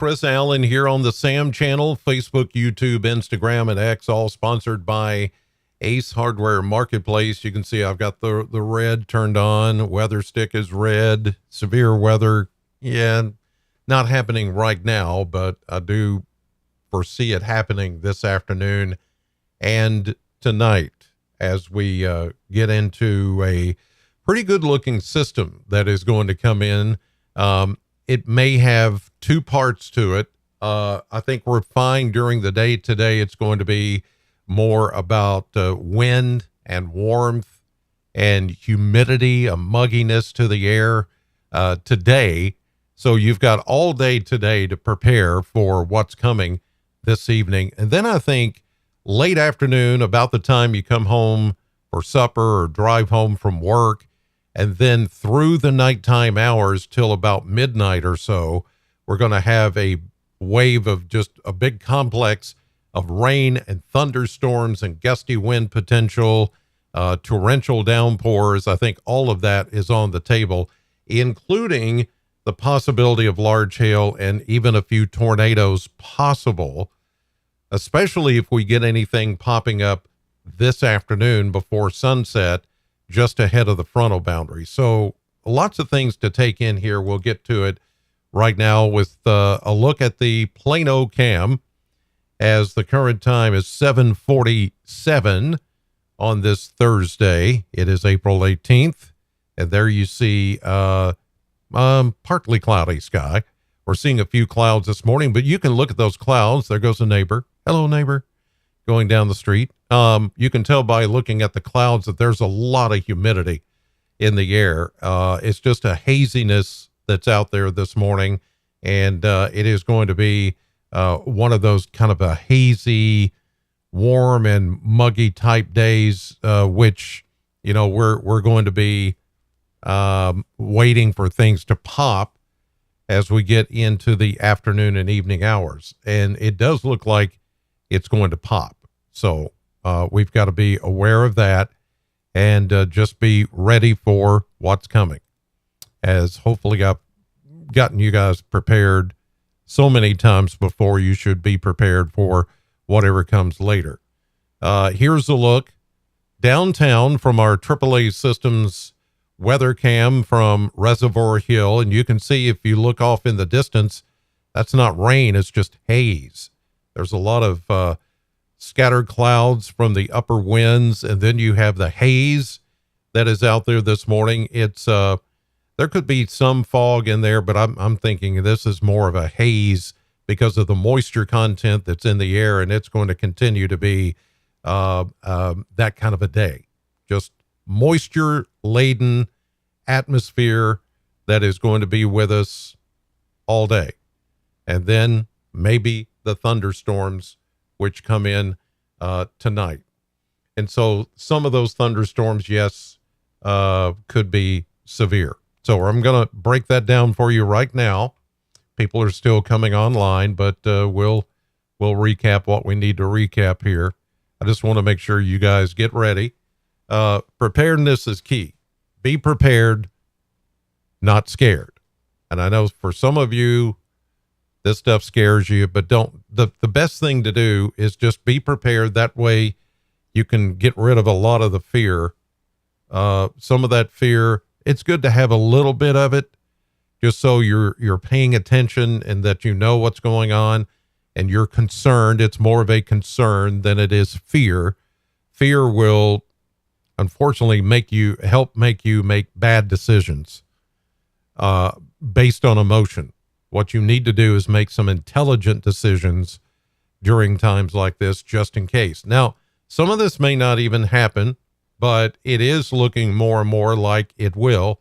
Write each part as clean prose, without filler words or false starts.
Chris Allen here on the Sam channel, Facebook, YouTube, Instagram, and X, all sponsored by Ace Hardware Marketplace. You can see I've got the red turned on. Weather stick is red. Severe weather, yeah, not happening right now, but I do foresee it happening this afternoon and tonight as we get into a pretty good looking system that is going to come in. It may have two parts to it. I think we're fine during the day today. It's going to be more about wind and warmth and humidity, a mugginess to the air today. So you've got all day today to prepare for what's coming this evening. And then I think late afternoon, about the time you come home for supper or drive home from work, and then through the nighttime hours till about midnight or so, we're going to have a wave of just a big complex of rain and thunderstorms and gusty wind potential, torrential downpours. I think all of that is on the table, including the possibility of large hail and even a few tornadoes possible, especially if we get anything popping up this afternoon before sunset, just ahead of the frontal boundary. So lots of things to take in here. We'll get to it right now with a look at the Plano cam, as the current time is 7:47 on this Thursday. It is April 18th. And there you see partly cloudy sky. We're seeing a few clouds this morning, but you can look at those clouds. There goes a neighbor. Hello, neighbor. Going down the street. You can tell by looking at the clouds that there's a lot of humidity in the air. It's just a haziness that's out there this morning, and it is going to be one of those kind of a hazy, warm and muggy type days, which, you know, we're going to be waiting for things to pop as we get into the afternoon and evening hours. And it does look like it's going to pop. So we've got to be aware of that and just be ready for what's coming, as hopefully I've gotten you guys prepared so many times before. You should be prepared for whatever comes later. Here's a look downtown from our AAA Systems weather cam from Reservoir Hill. And you can see, if you look off in the distance, that's not rain, it's just haze. There's a lot of scattered clouds from the upper winds, and then you have the haze that is out there this morning. It's there could be some fog in there, but I'm thinking this is more of a haze because of the moisture content that's in the air, and it's going to continue to be that kind of a day. Just moisture laden atmosphere that is going to be with us all day, and then maybe the thunderstorms which come in tonight. And so some of those thunderstorms, yes, could be severe. So I'm going to break that down for you right now. People are still coming online, but we'll recap what we need to recap here. I just want to make sure you guys get ready. Preparedness is key. Be prepared, not scared. And I know for some of you, this stuff scares you, but don't. The best thing to do is just be prepared. That way you can get rid of a lot of the fear. Some of that fear, it's good to have a little bit of it, just so you're paying attention and that you know what's going on and you're concerned. It's more of a concern than it is fear. Fear will unfortunately make you make bad decisions based on emotion. What you need to do is make some intelligent decisions during times like this, just in case. Now, some of this may not even happen, but it is looking more and more like it will.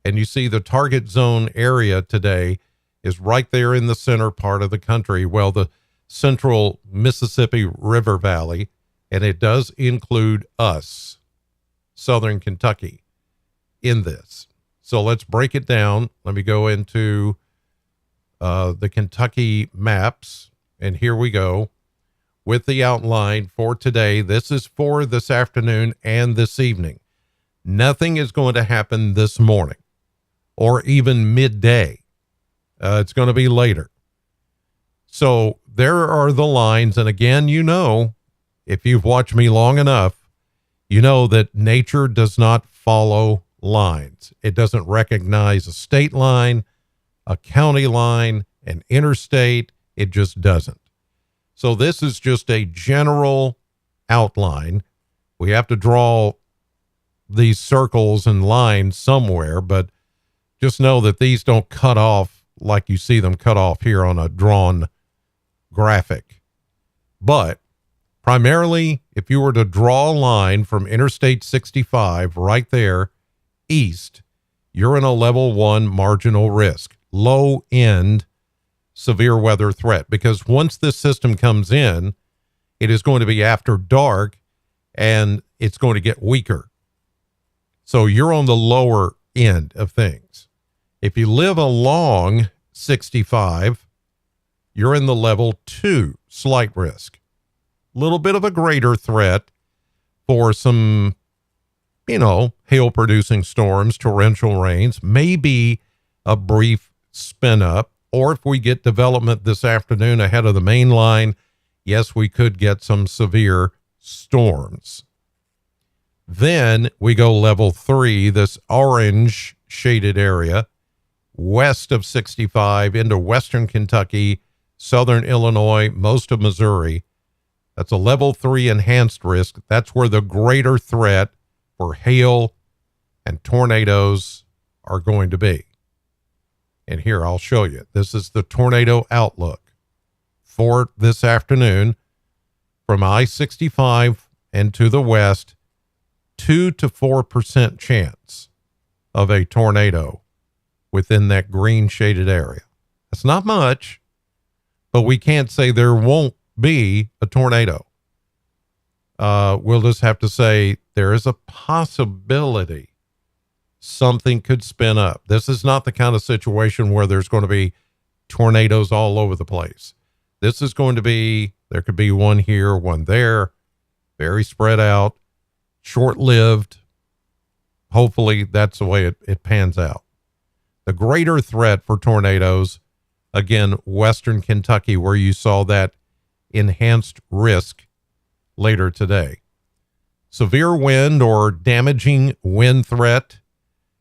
And you see the target zone area today is right there in the center part of the country. Well, the central Mississippi River Valley, and it does include us, Southern Kentucky, in this. So let's break it down. Let me go into the Kentucky maps, and here we go with the outline for today. This is for this afternoon and this evening. Nothing is going to happen this morning or even midday. It's going to be later. So there are the lines. And again, if you've watched me long enough, you know that nature does not follow lines. It doesn't recognize a state line, a county line, an interstate. It just doesn't. So this is just a general outline. We have to draw these circles and lines somewhere, but just know that these don't cut off like you see them cut off here on a drawn graphic. But primarily, if you were to draw a line from Interstate 65 right there east, you're in a level 1 marginal risk, low end severe weather threat, because once this system comes in, it is going to be after dark and it's going to get weaker. So you're on the lower end of things. If you live along 65, you're in the level 2 slight risk. Little bit of a greater threat for some, hail producing storms, torrential rains, maybe a brief spin up, or if we get development this afternoon ahead of the main line, yes, we could get some severe storms. Then we go level 3, this orange shaded area west of 65 into western Kentucky, southern Illinois, most of Missouri. That's a level 3 enhanced risk. That's where the greater threat for hail and tornadoes are going to be. And here, I'll show you. This is the tornado outlook for this afternoon from I-65 and to the west, 2 to 4% chance of a tornado within that green shaded area. That's not much, but we can't say there won't be a tornado. We'll just have to say there is a possibility something could spin up. This is not the kind of situation where there's going to be tornadoes all over the place. This is going to be, there could be one here, one there, very spread out, short-lived. Hopefully that's the way it pans out. The greater threat for tornadoes, again, western Kentucky, where you saw that enhanced risk later today. Severe wind or damaging wind threat,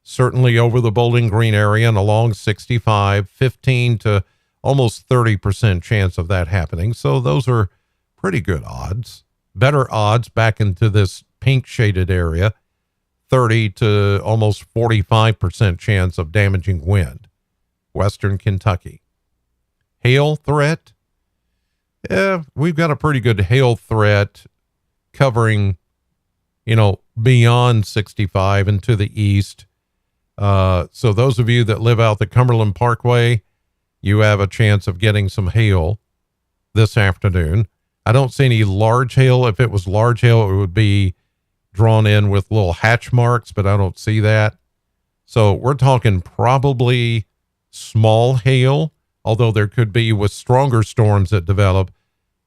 certainly over the Bowling Green area and along 65, 15 to almost 30% chance of that happening. So those are pretty good odds. Better odds back into this pink shaded area, 30 to almost 45% chance of damaging wind, western Kentucky. Hail threat, we've got a pretty good hail threat covering, beyond 65 and to the east. So those of you that live out the Cumberland Parkway, you have a chance of getting some hail this afternoon. I don't see any large hail. If it was large hail, it would be drawn in with little hatch marks, but I don't see that. So we're talking probably small hail, although there could be, with stronger storms that develop,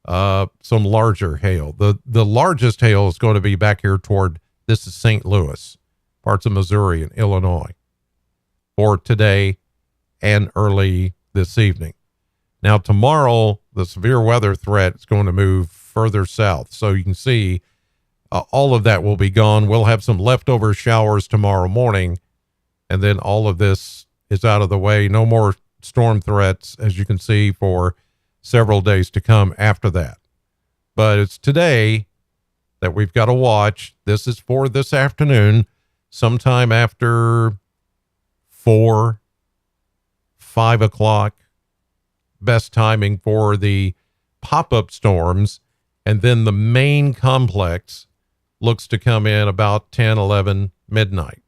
some larger hail. The largest hail is going to be back here toward, this is St. Louis, parts of Missouri and Illinois, for today and early this evening. Now, tomorrow, the severe weather threat is going to move further south. So you can see all of that will be gone. We'll have some leftover showers tomorrow morning, and then all of this is out of the way. No more storm threats, as you can see, for several days to come after that. But it's today that we've got to watch. This is for this afternoon, sometime after 4, 5 o'clock. Best timing for the pop-up storms. And then the main complex looks to come in about 10, 11, midnight.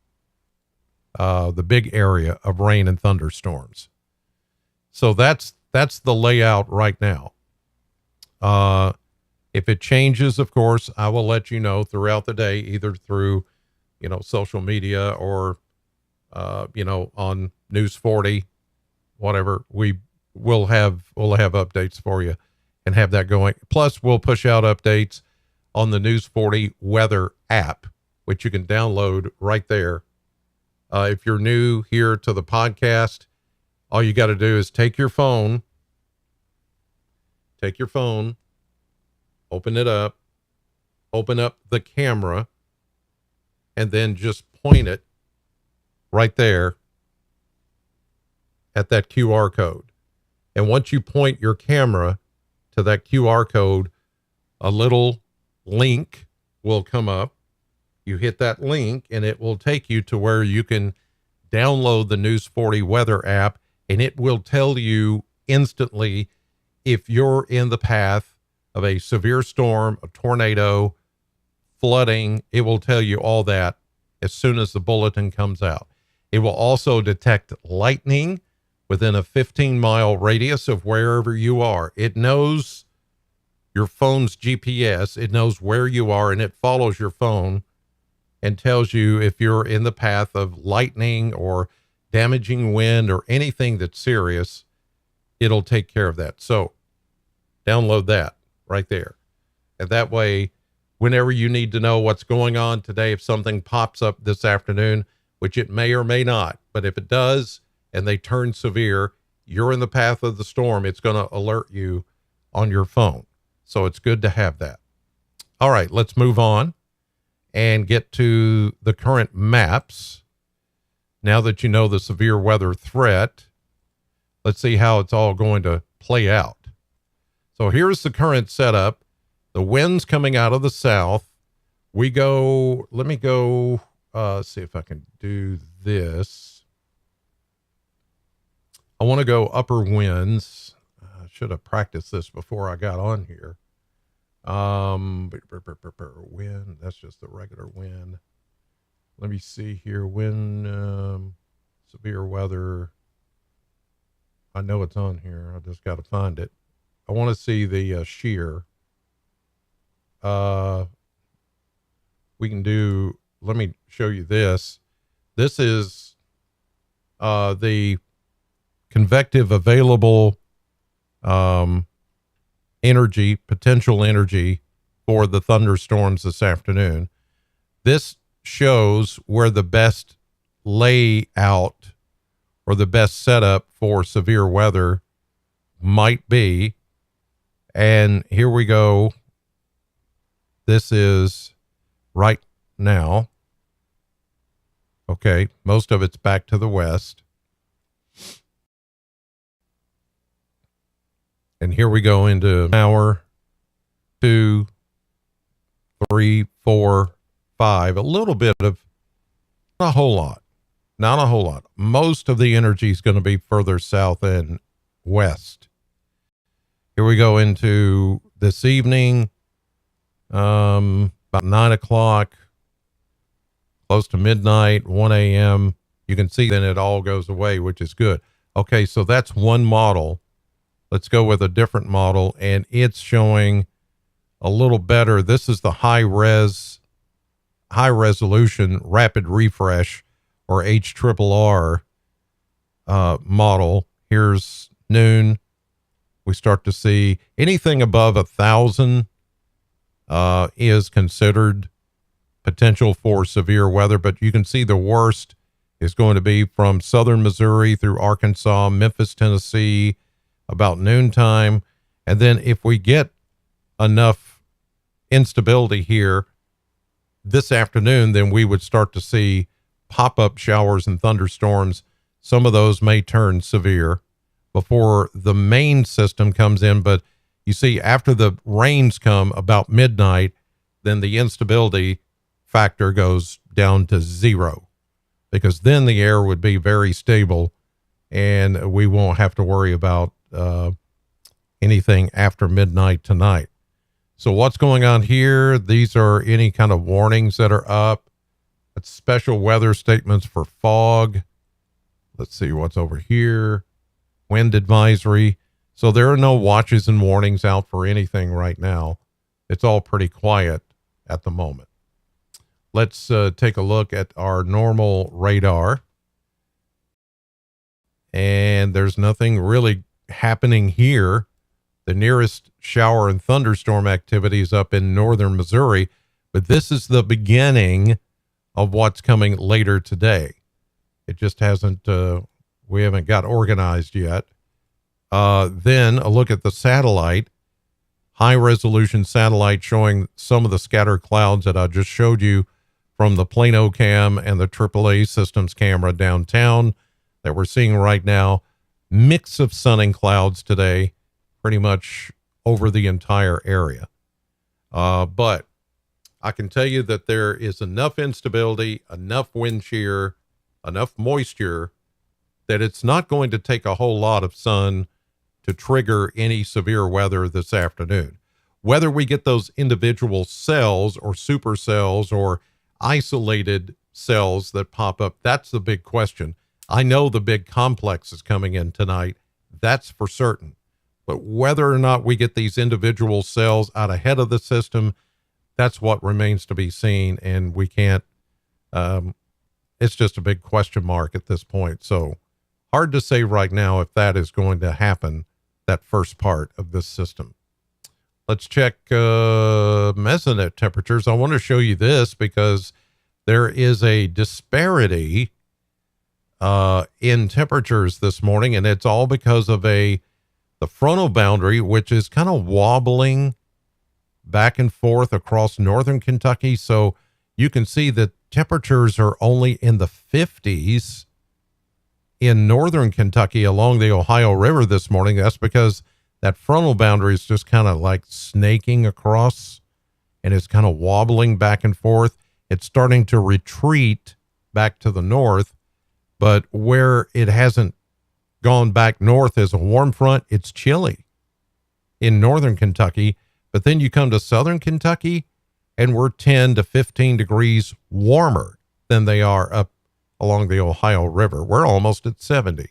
The big area of rain and thunderstorms. So that's the layout right now. If it changes, of course, I will let you know throughout the day, either through, social media or, on News 40, whatever. We'll have updates for you and have that going. Plus, we'll push out updates on the News 40 weather app, which you can download right there. If you're new here to the podcast, all you got to do is take your phone, take your phone, open it up, open up the camera, and then just point it right there at that QR code. And once you point your camera to that QR code, a little link will come up. You hit that link and it will take you to where you can download the News 40 weather app, and it will tell you instantly if you're in the path of a severe storm, a tornado, flooding. It will tell you all that as soon as the bulletin comes out. It will also detect lightning within a 15-mile radius of wherever you are. It knows your phone's GPS. It knows where you are, and it follows your phone and tells you if you're in the path of lightning or damaging wind or anything that's serious. It'll take care of that. So download that right there. And that way, whenever you need to know what's going on today, if something pops up this afternoon, which it may or may not, but if it does and they turn severe, you're in the path of the storm, it's going to alert you on your phone. So it's good to have that. All right, let's move on and get to the current maps. Now that you know the severe weather threat, let's see how it's all going to play out. So here's the current setup. The wind's coming out of the south. Let me go, see if I can do this. I want to go upper winds. I should have practiced this before I got on here. Wind, that's just the regular wind. Let me see here. Wind, severe weather. I know it's on here. I just got to find it. I want to see the shear. We can do, let me show you this. This is the convective available energy, potential energy for the thunderstorms this afternoon. This shows where the best layout or the best setup for severe weather might be. And here we go. This is right now. Okay, most of it's back to the west. And here we go into hour, 2, 3, 4, 5. A little bit of, not a whole lot. Not a whole lot. Most of the energy is going to be further south and west. Here we go into this evening, about 9 o'clock, close to midnight, 1 a.m. You can see then it all goes away, which is good. Okay, so that's one model. Let's go with a different model, and it's showing a little better. This is the high resolution rapid refresh, or HRRR model. Here's noon. We start to see anything above 1,000 is considered potential for severe weather, but you can see the worst is going to be from southern Missouri through Arkansas, Memphis, Tennessee, about noontime. And then if we get enough instability here this afternoon, then we would start to see pop-up showers and thunderstorms. Some of those may turn severe before the main system comes in, but you see after the rains come about midnight, then the instability factor goes down to 0, because then the air would be very stable and we won't have to worry about anything after midnight tonight. So what's going on here? These are any kind of warnings that are up. It's special weather statements for fog. Let's see what's over here. Wind advisory. So there are no watches and warnings out for anything right now. It's all pretty quiet at the moment. Let's take a look at our normal radar. And there's nothing really happening here. The nearest shower and thunderstorm activity is up in northern Missouri, but this is the beginning of what's coming later today. It just hasn't, we haven't got organized yet. Then a look at the satellite. high resolution satellite showing some of the scattered clouds that I just showed you from the Plano cam and the AAA systems camera downtown that we're seeing right now. Mix of sun and clouds today, pretty much over the entire area. But I can tell you that there is enough instability, enough wind shear, enough moisture that it's not going to take a whole lot of sun to trigger any severe weather this afternoon. Whether we get those individual cells or supercells or isolated cells that pop up, that's the big question. I know the big complex is coming in tonight. That's for certain. But whether or not we get these individual cells out ahead of the system, that's what remains to be seen. And we can't, it's just a big question mark at this point. So hard to say right now if that is going to happen, that first part of this system. Let's check mesonet temperatures. I want to show you this because there is a disparity in temperatures this morning, and it's all because of the frontal boundary, which is kind of wobbling back and forth across northern Kentucky. So you can see that temperatures are only in the 50s in northern Kentucky along the Ohio River this morning. That's because that frontal boundary is just kind of like snaking across, and it's kind of wobbling back and forth. It's starting to retreat back to the north, but where it hasn't gone back north as a warm front, it's chilly in northern Kentucky. But then you come to southern Kentucky, and we're 10 to 15 degrees warmer than they are up along the Ohio River. We're almost at 70.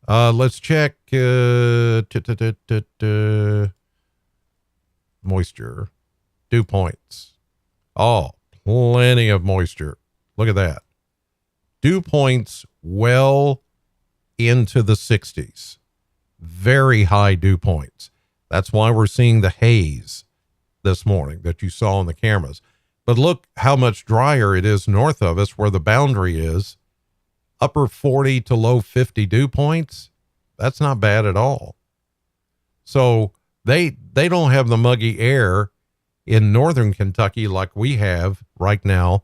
Let's check moisture, dew points. Oh, plenty of moisture. Look at that. Dew points well into the 60s. Very high dew points. That's why we're seeing the haze this morning that you saw on the cameras. But look how much drier it is north of us where the boundary is. Upper 40 to low 50 dew points. That's not bad at all. So they don't have the muggy air in northern Kentucky like we have right now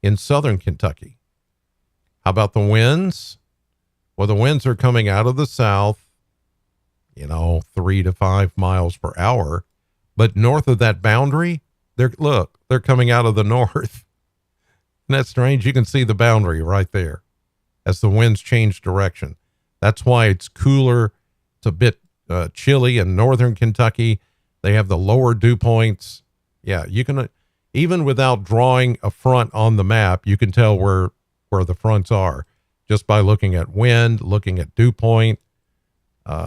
in southern Kentucky. How about the winds? Well, the winds are coming out of the south, 3 to 5 miles per hour. But north of that boundary, they're coming out of the north. Isn't that strange? You can see the boundary right there as the winds change direction. That's why it's cooler. It's a bit chilly in northern Kentucky. They have the lower dew points. Yeah, you can, even without drawing a front on the map, you can tell where the fronts are just by looking at wind, looking at dew point.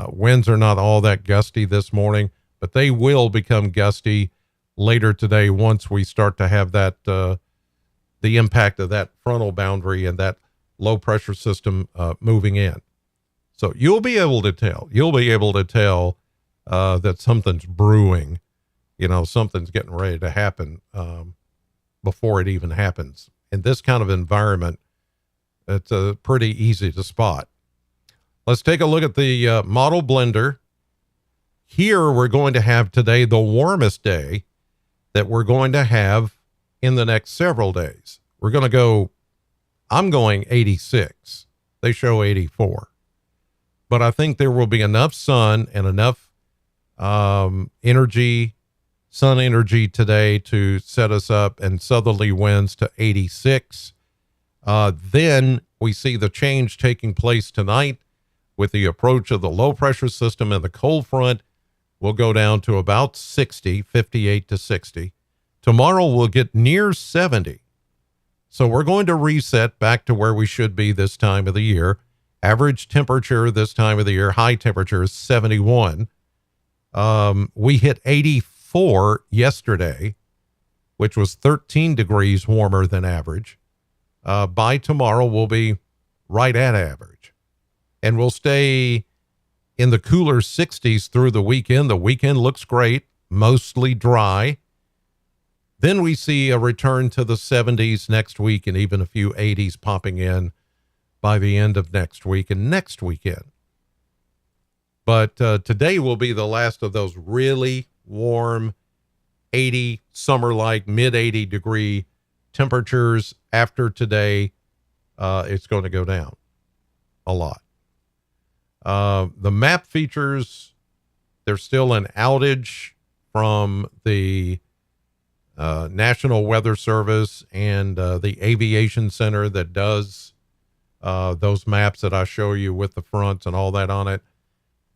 Winds are not all that gusty this morning, but they will become gusty later today once we start to have that the impact of that frontal boundary and that low pressure system moving in. So you'll be able to tell that something's brewing, something's getting ready to happen before it even happens. In this kind of environment, it's pretty easy to spot. Let's take a look at the model blender. Here we're going to have today the warmest day that we're going to have in the next several days. I'm going 86. They show 84. But I think there will be enough sun and enough sun energy today to set us up and southerly winds to 86. Then we see the change taking place tonight with the approach of the low pressure system and the cold front. We'll go down to about 60, 58 to 60. Tomorrow we'll get near 70. So we're going to reset back to where we should be this time of the year. Average temperature this time of the year, high temperature is 71. We hit 84 yesterday, which was 13 degrees warmer than average. By tomorrow, we'll be right at average. And we'll stay in the cooler 60s through the weekend. The weekend looks great, mostly dry. Then we see a return to the 70s next week and even a few 80s popping in by the end of next week and next weekend. But today will be the last of those really, warm, 80, summer-like, mid-80 degree temperatures. After today, it's going to go down a lot. The map features, there's still an outage from the National Weather Service and the Aviation Center that does those maps that I show you with the fronts and all that on it.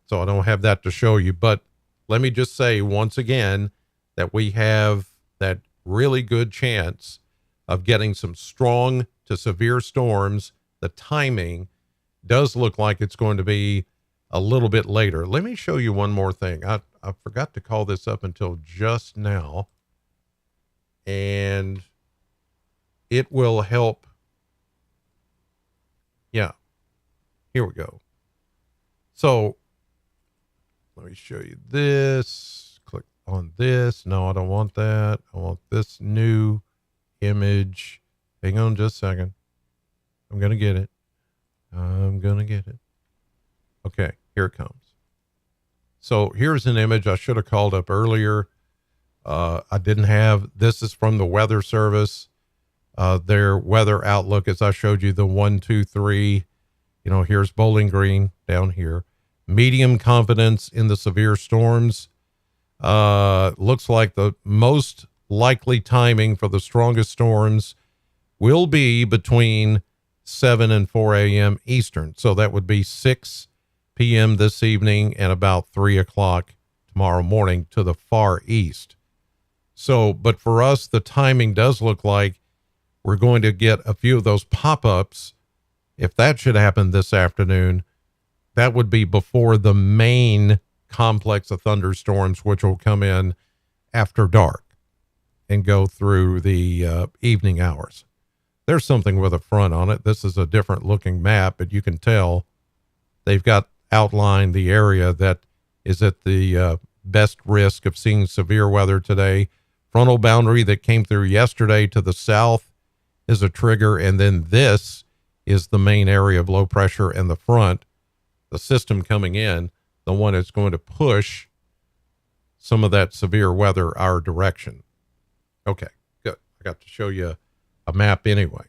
So I don't have that to show you. But let me just say once again that we have that really good chance of getting some strong to severe storms. The timing does look like it's going to be a little bit later. Let me show you one more thing. I forgot to call this up until just now, and it will help. Yeah, here we go. So let me show you this. Click on this. No, I don't want that. I want this new image. Hang on just a second. I'm going to get it. Okay, here it comes. So here's an image I should have called up earlier. I didn't have, this is from the Weather Service. Their weather outlook, as I showed you, the 1, 2, 3, here's Bowling Green down here. Medium confidence in the severe storms. Looks like the most likely timing for the strongest storms will be between 7 and 4 a.m. Eastern. So that would be 6 p.m. this evening and about 3 o'clock tomorrow morning to the far east. So, but for us, the timing does look like we're going to get a few of those pop-ups. If that should happen this afternoon, that would be before the main complex of thunderstorms, which will come in after dark and go through the evening hours. There's something with a front on it. This is a different looking map, but you can tell they've got outlined the area that is at the best risk of seeing severe weather today. Frontal boundary that came through yesterday to the south is a trigger, and then this is the main area of low pressure, and the front, the system coming in, the one that's going to push some of that severe weather our direction. Okay, good. I got to show you a map anyway.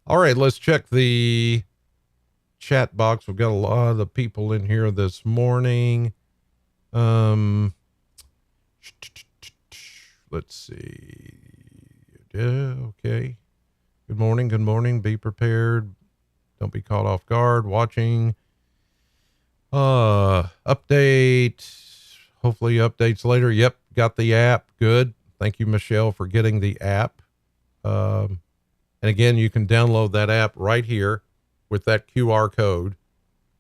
All right, let's check the chat box. We've got a lot of people in here this morning. Let's see. Yeah, okay. Good morning. Good morning. Be prepared. Don't be caught off guard. Watching. Update. Hopefully updates later. Yep. Got the app. Good. Thank you, Michelle, for getting the app. And again, you can download that app right here with that QR code.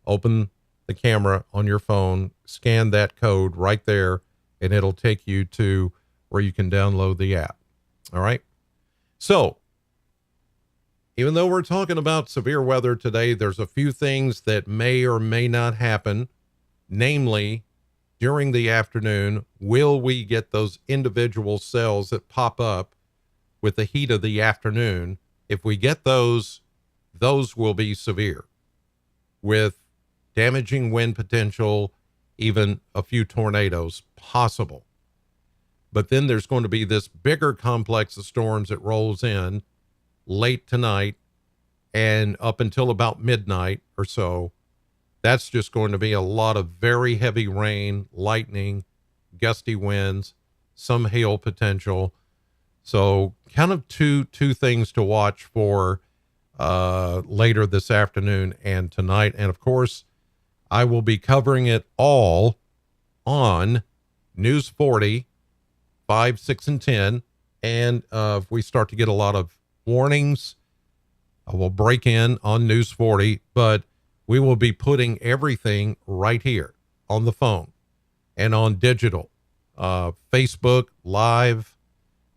Open the camera on your phone, scan that code right there, and it'll take you to where you can download the app. All right. So even though we're talking about severe weather today, there's a few things that may or may not happen. Namely, during the afternoon, will we get those individual cells that pop up with the heat of the afternoon? If we get those will be severe with damaging wind potential, even a few tornadoes possible. But then there's going to be this bigger complex of storms that rolls in late tonight and up until about midnight or so. That's just going to be a lot of very heavy rain, lightning, gusty winds, some hail potential. So kind of two things to watch for later this afternoon and tonight. And of course, I will be covering it all on News 40, 5, 6, and 10. And if we start to get a lot of warnings, I will break in on News 40, but we will be putting everything right here on the phone and on digital, Facebook live.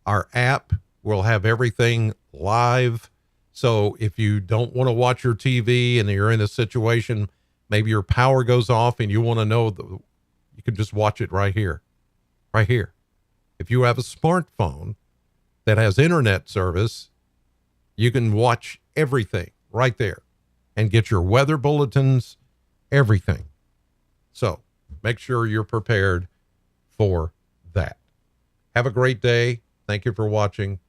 Our app will have everything live. So if you don't want to watch your TV and you're in a situation, maybe your power goes off and you want to know, you can just watch it right here, right here. If you have a smartphone that has internet service, you can watch everything right there and get your weather bulletins, everything. So make sure you're prepared for that. Have a great day. Thank you for watching.